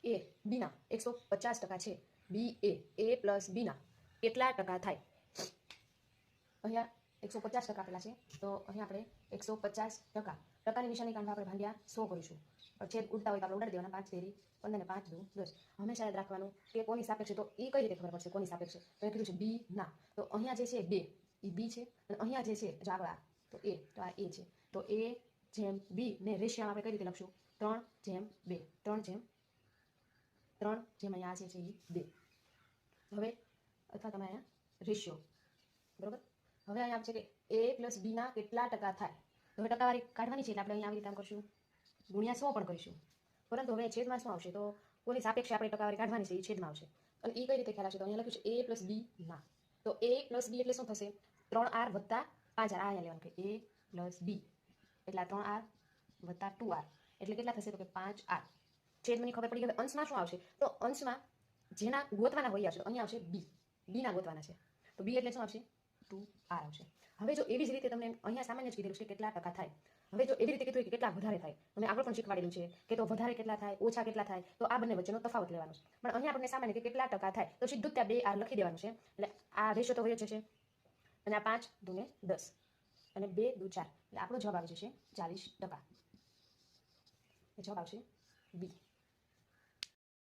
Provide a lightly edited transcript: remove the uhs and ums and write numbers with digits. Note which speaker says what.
Speaker 1: એ બીના 150% છે, બી એ પ્લસ બીના કેટલા ટકા થાય? અહીંયા 150% આપેલા છે, તો અહીંયા આપણે 150% ટકાની નિશાની કાઢવા આપણે ભાગ્યા 100 કરીશું. છેદ ઉડતા હોય તો આપણે ઉડાડી દેવાના. 5 તેરી 15 ને 5 દુ 10. હંમેશા યાદ રાખવાનું કે કોની સાપેક્ષ છે, તો એ કઈ રીતે ખબર પડશે કોની સાપેક્ષ છે? તો એ કીધું છે બી ના, તો અહીંયા જે છે 2 એ બી છે, અને અહીંયા જે છે જો આગળ તો આ એ છે, તો એ જેમ બી ને રેશિયો આપણે કઈ રીતે લખશું? 3:2 3 જેમ અહીંયા આ છે એ 2. હવે અથવા તમે અહીંયા રેશિયો બરોબર. હવે અહીંયા છે કે એ પ્લસ બી ના કેટલા ટકા થાય? તો હવે ટકાવારી કાઢવાની છે એટલે આપણે અહીંયા આવી રીતે કામ કરશું, ગુણ્યા 100 પણ કરીશું. પરંતુ હવે છેદમાં શું આવશે? તો કોની સાપેક્ષે આપણે ટકાવારી કાઢવાની છે એ છેદમાં આવશે. અને એ કઈ રીતે ખ્યાલ આવશે? તો અહીંયા લખ્યું છે એ પ્લસ બી ના, તો એ પ્લસ બી એટલે શું થશે? 3r વત્તા 5r. અહીંયા લેવાનું કે એ પ્લસ બી એટલે 3r વત્તા 2r એટલે કેટલા થશે? તો કે 5r. છેદ મને ખબર પડી ગઈ. અંશમાં શું આવશે? તો અંશમાં જેના ગોતવાના હોય આવશે. તો અહીંયા આવશે બી ના ગોતવાના છે, તો બી એટલે શું આવશે? 2r આવશે. હવે જો એવી જ રીતે તમને અહીંયા સામાન્ય જ કીધેલું છે કે કેટલા ટકા થાય. હવે જો એવી રીતે કીધું હોય કે કેટલા વધારે થાય, તમે આગળ પણ શીખવાડેલું છે કે તો વધારે કેટલા થાય, ઓછા કેટલા થાય, તો આ બંને વચ્ચેનો તફાવત લેવાનો છે. પણ અહીંયા આપણને સામાન્ય કે કેટલા ટકા થાય, તો સીધું ત્યાં 2r લખી દેવાનું છે. એટલે આ રેશિયો તો હોય જ છે, અને આ 5 દુને 10 અને 2 દુ 4 એટલે આપણો જવાબ આવી જશે 40%. જવાબ આવશે બી.